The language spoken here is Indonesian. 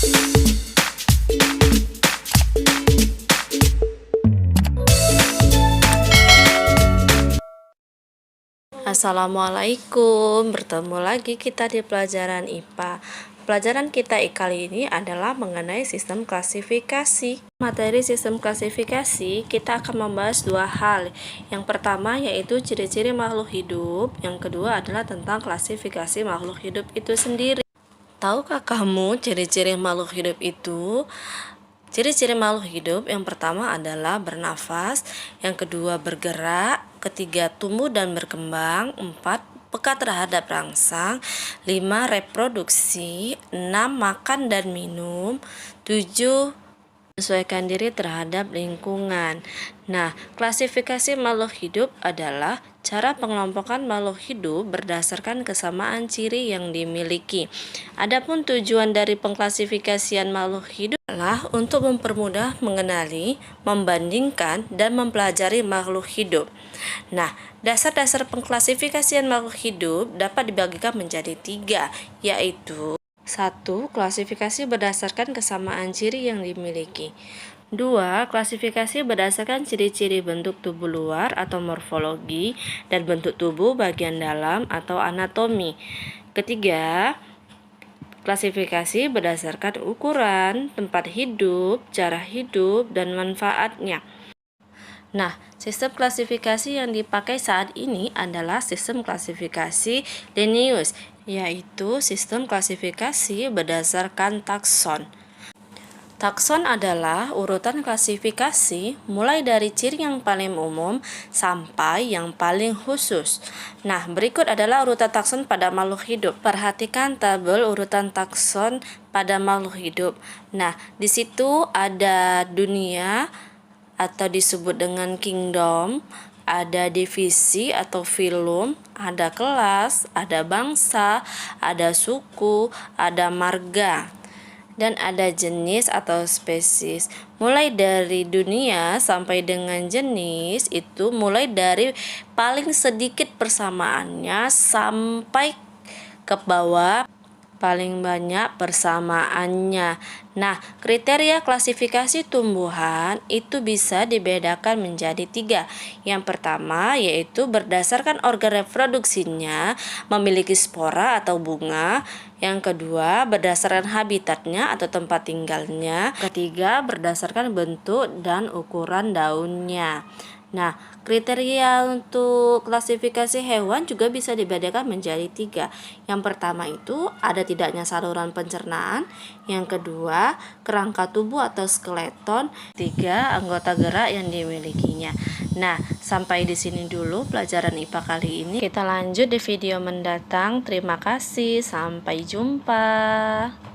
Assalamualaikum, bertemu lagi kita di pelajaran IPA. Pelajaran kita kali ini adalah mengenai sistem klasifikasi. Materi sistem klasifikasi, kita akan membahas dua hal. Yang pertama yaitu ciri-ciri makhluk hidup, yang kedua adalah tentang klasifikasi makhluk hidup itu sendiri. Tahukah kamu ciri-ciri makhluk hidup itu? Ciri-ciri makhluk hidup yang pertama adalah bernafas, yang kedua bergerak, ketiga tumbuh dan berkembang, 4 peka terhadap rangsang, 5 reproduksi, 6 makan dan minum, 7 menyesuaikan diri terhadap lingkungan. Nah, klasifikasi makhluk hidup adalah cara pengelompokan makhluk hidup berdasarkan kesamaan ciri yang dimiliki. Adapun tujuan dari pengklasifikasian makhluk hidup adalah untuk mempermudah mengenali, membandingkan, dan mempelajari makhluk hidup. Nah, dasar-dasar pengklasifikasian makhluk hidup dapat dibagikan menjadi 3, yaitu 1. Klasifikasi berdasarkan kesamaan ciri yang dimiliki. 2. Klasifikasi berdasarkan ciri-ciri bentuk tubuh luar atau morfologi dan bentuk tubuh bagian dalam atau anatomi. Ketiga, klasifikasi berdasarkan ukuran, tempat hidup, cara hidup, dan manfaatnya. Nah, sistem klasifikasi yang dipakai saat ini adalah sistem klasifikasi Linnaeus, yaitu sistem klasifikasi berdasarkan takson. Takson adalah urutan klasifikasi mulai dari ciri yang paling umum sampai yang paling khusus. Nah, berikut adalah urutan takson pada makhluk hidup. Perhatikan tabel urutan takson pada makhluk hidup. Nah, di situ ada dunia atau disebut dengan kingdom, ada divisi atau filum, ada kelas, ada bangsa, ada suku, ada marga, dan ada jenis atau spesies. Mulai dari dunia sampai dengan jenis itu mulai dari paling sedikit persamaannya sampai ke bawah paling banyak persamaannya. Nah, kriteria klasifikasi tumbuhan itu bisa dibedakan menjadi 3. Yang pertama yaitu berdasarkan organ reproduksinya, memiliki spora atau bunga. Yang kedua berdasarkan habitatnya atau tempat tinggalnya. Ketiga berdasarkan bentuk dan ukuran daunnya. Nah, kriteria untuk klasifikasi hewan juga bisa dibedakan menjadi 3. Yang pertama itu ada tidaknya saluran pencernaan, yang kedua kerangka tubuh atau skeleton, 3 anggota gerak yang dimilikinya. Nah, sampai di sini dulu pelajaran IPA kali ini. Kita lanjut di video mendatang. Terima kasih, sampai jumpa.